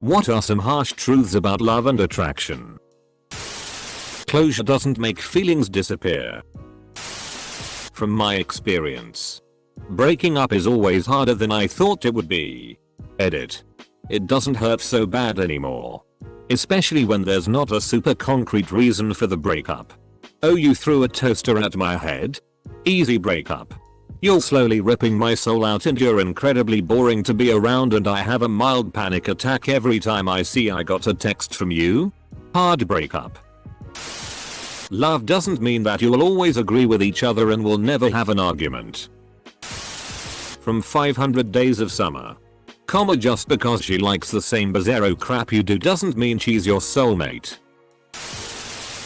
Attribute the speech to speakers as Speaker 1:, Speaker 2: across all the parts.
Speaker 1: What are some harsh truths about love and attraction? Closure doesn't make feelings disappear. From my experience, breaking up is always harder than I thought it would be. Edit. It doesn't hurt so bad anymore. Especially when there's not a super concrete reason for the breakup. Oh, you threw a toaster at my head? Easy breakup. You're slowly ripping my soul out and you're incredibly boring to be around and I have a mild panic attack every time I see I got a text from you? Hard breakup. Love doesn't mean that you'll always agree with each other and will never have an argument. From 500 Days of Summer. Just because she likes the same bizarro crap you do doesn't mean she's your soulmate.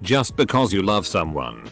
Speaker 1: Just because you love someone,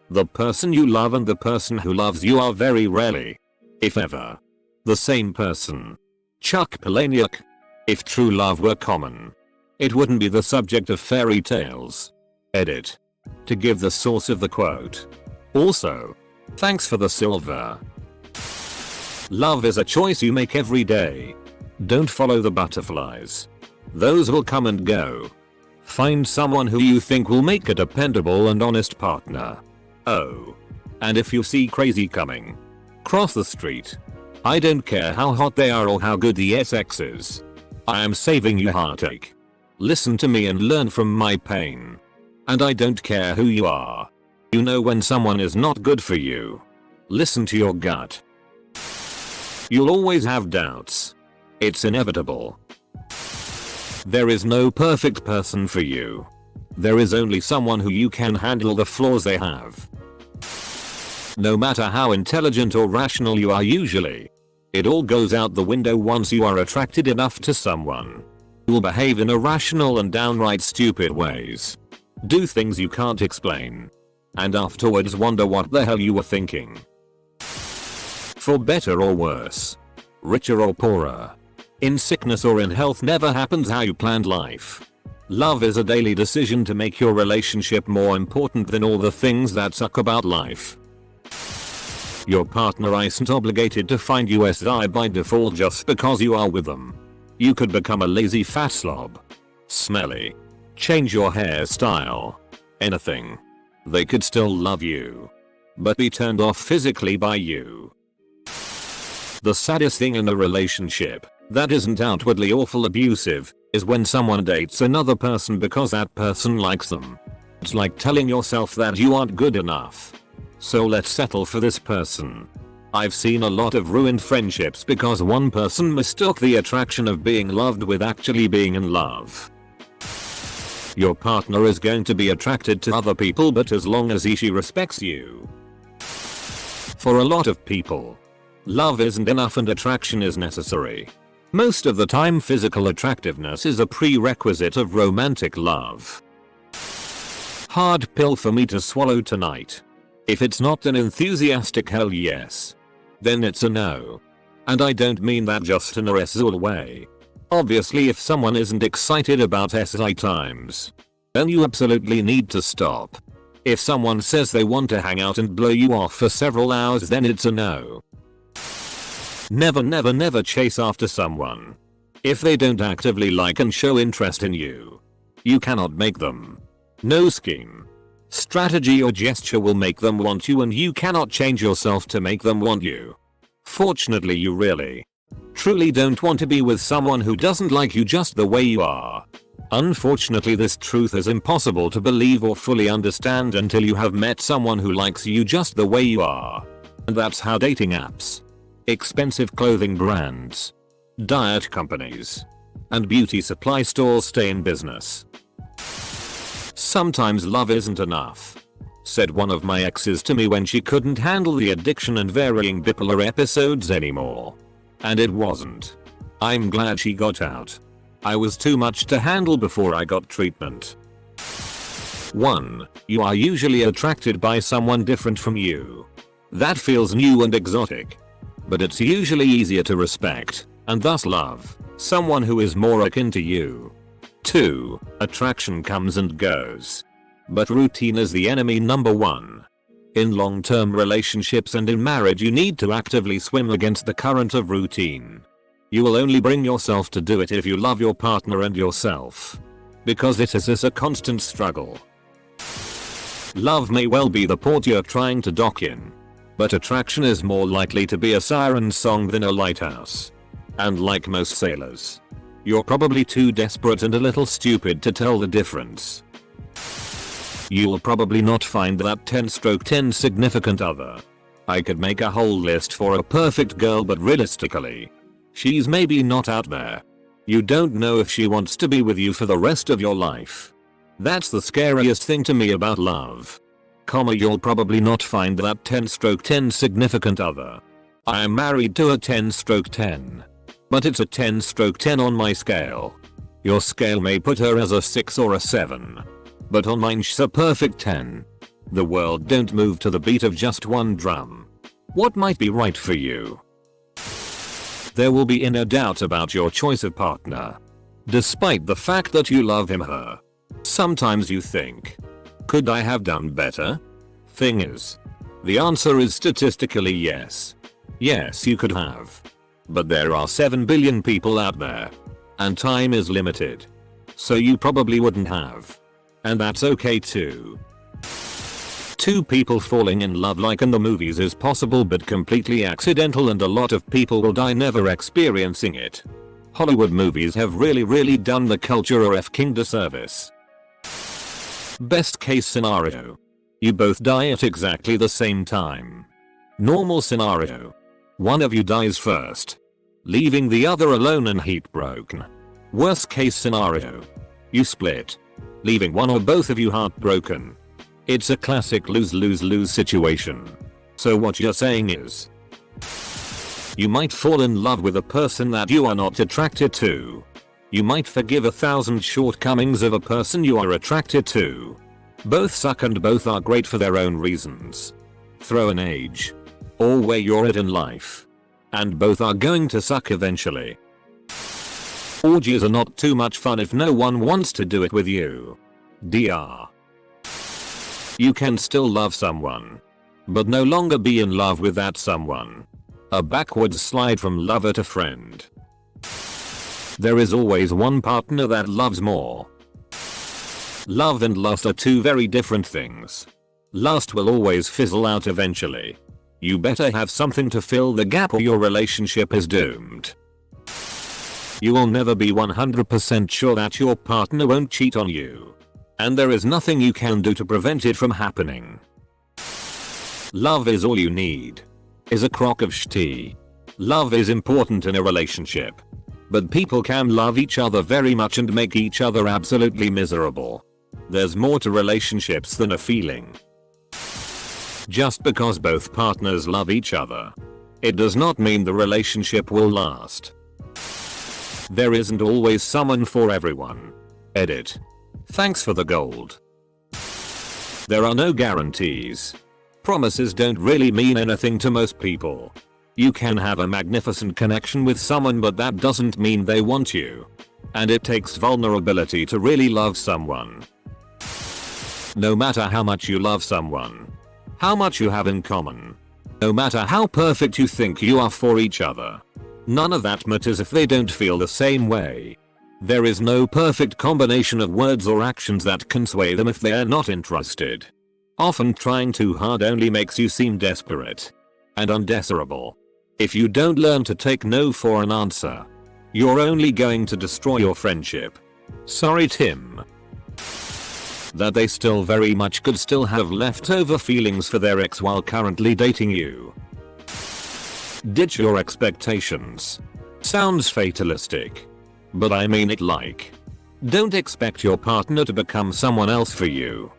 Speaker 1: the person you love and the person who loves you are very rarely, if ever, the same person. Chuck Palahniuk. If true love were common, it wouldn't be the subject of fairy tales. Edit. To give the source of the quote. Also, thanks for the silver. Love is a choice you make every day. Don't follow the butterflies. Those will come and go. Find someone who you think will make a dependable and honest partner. Oh. And if you see crazy coming, cross the street. I don't care how hot they are or how good the sex is. I am saving you heartache. Listen to me and learn from my pain. And I don't care who you are. You know when someone is not good for you. Listen to your gut. You'll always have doubts. It's inevitable. There is no perfect person for you. There is only someone who you can handle the flaws they have. No matter how intelligent or rational you are usually, it all goes out the window once you are attracted enough to someone who will behave in irrational and downright stupid ways. Do things you can't explain. And afterwards wonder what the hell you were thinking. For better or worse, richer or poorer, in sickness or in health, never happens how you planned life. Love is a daily decision to make your relationship more important than all the things that suck about life. Your partner isn't obligated to find you SI by default just because you are with them. You could become a lazy fat slob. Smelly. Change your hairstyle. Anything. They could still love you. But be turned off physically by you. The saddest thing in a relationship that isn't outwardly awful abusive is when someone dates another person because that person likes them. It's like telling yourself that you aren't good enough. So let's settle for this person. I've seen a lot of ruined friendships because one person mistook the attraction of being loved with actually being in love. Your partner is going to be attracted to other people, but as long as she respects you. For a lot of people, love isn't enough and attraction is necessary. Most of the time physical attractiveness is a prerequisite of romantic love. Hard pill for me to swallow tonight. If it's not an enthusiastic hell yes, then it's a no. And I don't mean that just in a result way. Obviously if someone isn't excited about SI times, then you absolutely need to stop. If someone says they want to hang out and blow you off for several hours, then it's a no. Never chase after someone if they don't actively like and show interest in you. You cannot make them. No scheme, strategy or gesture will make them want you, and you cannot change yourself to make them want you. Fortunately, you really, truly don't want to be with someone who doesn't like you just the way you are. Unfortunately, this truth is impossible to believe or fully understand until you have met someone who likes you just the way you are. And that's how dating apps, expensive clothing brands, diet companies, and beauty supply stores stay in business. Sometimes love isn't enough, said one of my exes to me when she couldn't handle the addiction and varying bipolar episodes anymore. And it wasn't. I'm glad she got out. I was too much to handle before I got treatment. 1. You are usually attracted by someone different from you. That feels new and exotic. But it's usually easier to respect, and thus love, someone who is more akin to you. 2. Attraction comes and goes. But routine is the enemy number 1. In long-term relationships and in marriage, you need to actively swim against the current of routine. You will only bring yourself to do it if you love your partner and yourself. Because it is a constant struggle. Love may well be the port you're trying to dock in. But attraction is more likely to be a siren song than a lighthouse. And like most sailors, you're probably too desperate and a little stupid to tell the difference. You'll probably not find that 10/10 significant other. I could make a whole list for a perfect girl, but realistically, she's maybe not out there. You don't know if she wants to be with you for the rest of your life. That's the scariest thing to me about love. You'll probably not find that 10/10 significant other. I am married to a 10/10. But it's a 10/10 on my scale. Your scale may put her as a 6 or a 7. But on mine she's a perfect 10. The world don't move to the beat of just one drum. What might be right for you? There will be no doubt about your choice of partner. Despite the fact that you love him or her. Sometimes you think, could I have done better? Thing is, the answer is statistically yes. Yes, you could have. But there are 7 billion people out there. And time is limited. So you probably wouldn't have. And that's okay too. Two people falling in love like in the movies is possible but completely accidental, and a lot of people will die never experiencing it. Hollywood movies have really done the culture a f***ing disservice. Best case scenario. You both die at exactly the same time. Normal scenario. One of you dies first, leaving the other alone and heartbroken. Worst case scenario. You split, leaving one or both of you heartbroken. It's a classic lose-lose-lose situation. So what you're saying is, you might fall in love with a person that you are not attracted to. You might forgive 1,000 shortcomings of a person you are attracted to. Both suck and both are great for their own reasons. Throw an age, or where you're at in life, and both are going to suck eventually. Orgies are not too much fun if no one wants to do it with you. Dr. You can still love someone, but no longer be in love with that someone. A backwards slide from lover to friend. There is always one partner that loves more. Love and lust are two very different things. Lust will always fizzle out eventually. You better have something to fill the gap or your relationship is doomed. You will never be 100% sure that your partner won't cheat on you. And there is nothing you can do to prevent it from happening. Love is all you need. Is a crock of tea. Love is important in a relationship. But people can love each other very much and make each other absolutely miserable. There's more to relationships than a feeling. Just because both partners love each other, it does not mean the relationship will last. There isn't always someone for everyone. Edit. Thanks for the gold. There are no guarantees. Promises don't really mean anything to most people. You can have a magnificent connection with someone, but that doesn't mean they want you. And it takes vulnerability to really love someone. No matter how much you love someone, how much you have in common, no matter how perfect you think you are for each other, none of that matters if they don't feel the same way. There is no perfect combination of words or actions that can sway them if they are not interested. Often trying too hard only makes you seem desperate and undesirable. If you don't learn to take no for an answer, you're only going to destroy your friendship. Sorry, Tim. That they still very much could still have leftover feelings for their ex while currently dating you. Ditch your expectations. Sounds fatalistic, but I mean it like. Don't expect your partner to become someone else for you,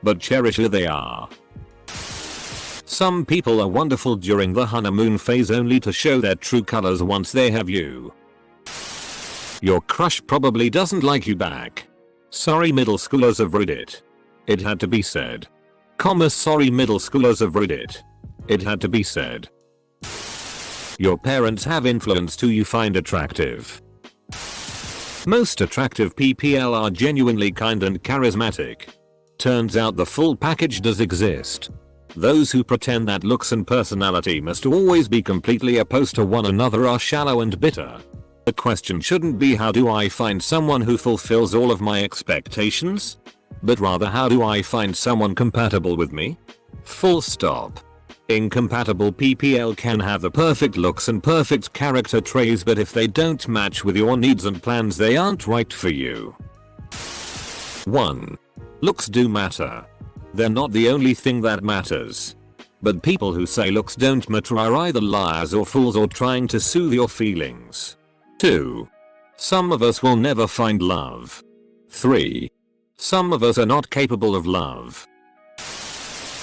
Speaker 1: but cherish who they are. Some people are wonderful during the honeymoon phase only to show their true colors once they have you. Your crush probably doesn't like you back. Sorry, middle schoolers have ruined it. It had to be said. Sorry, middle schoolers have ruined it. It had to be said. Your parents have influenced who you find attractive. Most attractive PPL are genuinely kind and charismatic. Turns out the full package does exist. Those who pretend that looks and personality must always be completely opposed to one another are shallow and bitter. The question shouldn't be how do I find someone who fulfills all of my expectations? But rather how do I find someone compatible with me? Full stop. Incompatible PPL can have the perfect looks and perfect character traits, but if they don't match with your needs and plans, they aren't right for you. 1. Looks do matter. They're not the only thing that matters. But people who say looks don't matter are either liars or fools or trying to soothe your feelings. 2. Some of us will never find love. 3. Some of us are not capable of love.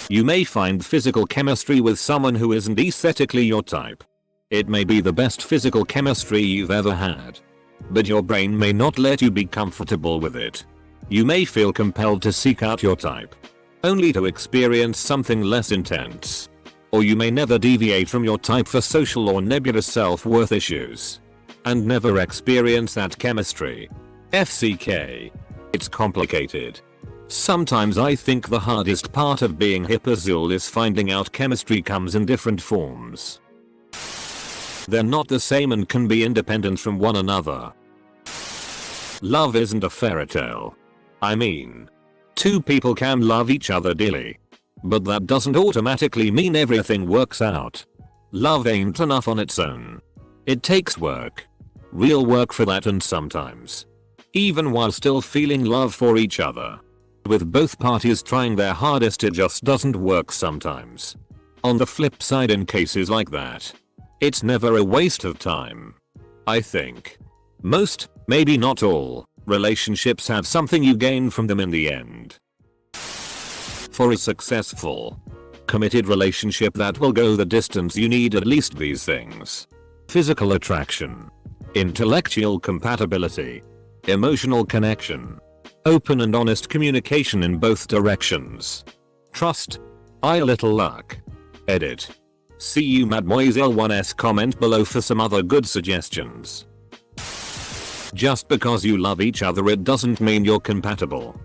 Speaker 1: You may find physical chemistry with someone who isn't aesthetically your type. It may be the best physical chemistry you've ever had. But your brain may not let you be comfortable with it. You may feel compelled to seek out your type, only to experience something less intense. Or you may never deviate from your type for social or nebulous self-worth issues. And never experience that chemistry. FCK. It's complicated. Sometimes I think the hardest part of being hip Azul is finding out chemistry comes in different forms. They're not the same and can be independent from one another. Love isn't a fairy tale. I mean, two people can love each other dearly. But that doesn't automatically mean everything works out. Love ain't enough on its own. It takes work. Real work for that, and sometimes, even while still feeling love for each other, with both parties trying their hardest, it just doesn't work sometimes. On the flip side, in cases like that, it's never a waste of time. I think most, maybe not all, relationships have something you gain from them in the end. For a successful, committed relationship that will go the distance, you need at least these things: physical attraction, intellectual compatibility, emotional connection, open and honest communication in both directions, trust. I little luck. Edit. See you Mademoiselle 1s comment below for some other good suggestions. Just because you love each other, it doesn't mean you're compatible.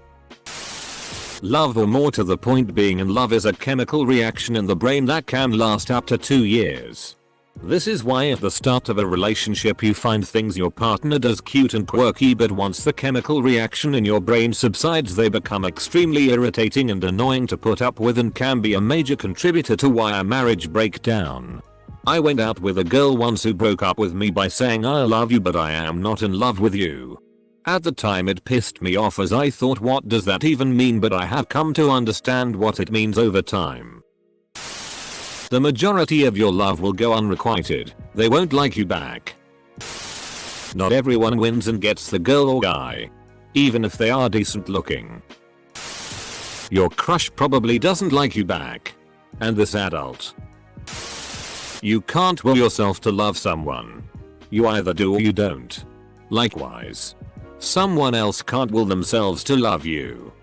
Speaker 1: Love, or more to the point, being in love, is a chemical reaction in the brain that can last up to 2 years. This is why at the start of a relationship you find things your partner does cute and quirky, but once the chemical reaction in your brain subsides, they become extremely irritating and annoying to put up with, and can be a major contributor to why a marriage breaks down. I went out with a girl once who broke up with me by saying I love you but I am not in love with you. At the time it pissed me off, as I thought, what does that even mean? But I have come to understand what it means over time. The majority of your love will go unrequited. They won't like you back. Not everyone wins and gets the girl or guy, even if they are decent looking. Your crush probably doesn't like you back. And this adult, you can't will yourself to love someone. You either do or you don't. Likewise, someone else can't will themselves to love you.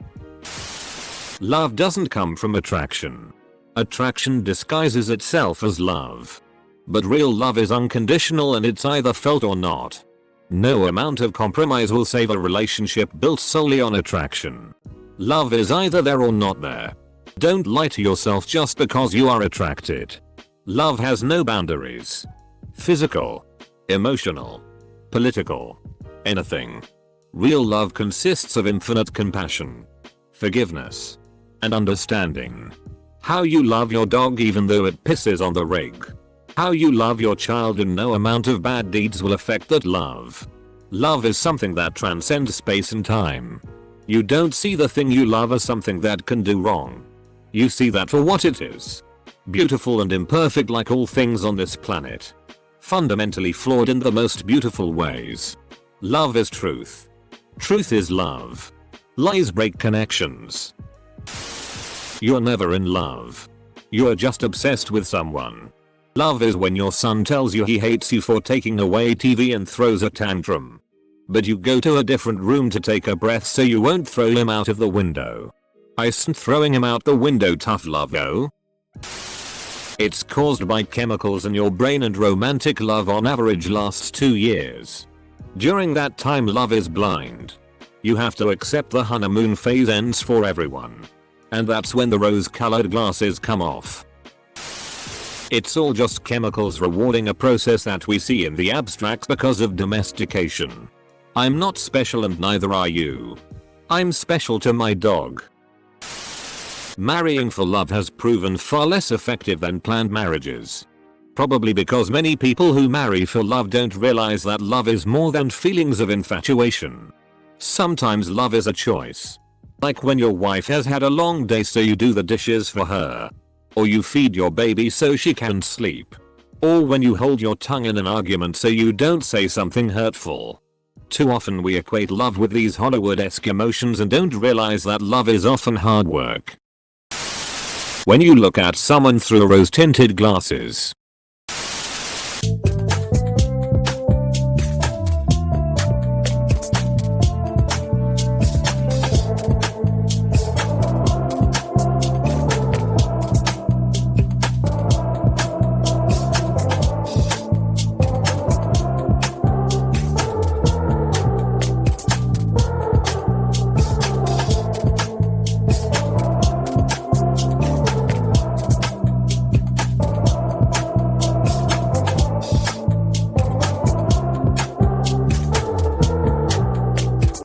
Speaker 1: Love doesn't come from attraction. Attraction disguises itself as love. But real love is unconditional, and it's either felt or not. No amount of compromise will save a relationship built solely on attraction. Love is either there or not there. Don't lie to yourself just because you are attracted. Love has no boundaries. Physical, emotional, political, anything. Real love consists of infinite compassion, forgiveness, and understanding. How you love your dog even though it pisses on the rig. How you love your child, and no amount of bad deeds will affect that love. Love is something that transcends space and time. You don't see the thing you love as something that can do wrong. You see that for what it is. Beautiful and imperfect, like all things on this planet. Fundamentally flawed in the most beautiful ways. Love is truth. Truth is love. Lies break connections. You're never in love. You're just obsessed with someone. Love is when your son tells you he hates you for taking away TV and throws a tantrum. But you go to a different room to take a breath so you won't throw him out of the window. Isn't throwing him out the window tough love though? It's caused by chemicals in your brain, and romantic love on average lasts 2 years. During that time love is blind. You have to accept the honeymoon phase ends for everyone. And that's when the rose-colored glasses come off. It's all just chemicals rewarding a process that we see in the abstract because of domestication. I'm not special and neither are you. I'm special to my dog. Marrying for love has proven far less effective than planned marriages. Probably because many people who marry for love don't realize that love is more than feelings of infatuation. Sometimes love is a choice. Like when your wife has had a long day so you do the dishes for her. Or you feed your baby so she can sleep. Or when you hold your tongue in an argument so you don't say something hurtful. Too often we equate love with these Hollywood-esque emotions and don't realize that love is often hard work. When you look at someone through rose-tinted glasses,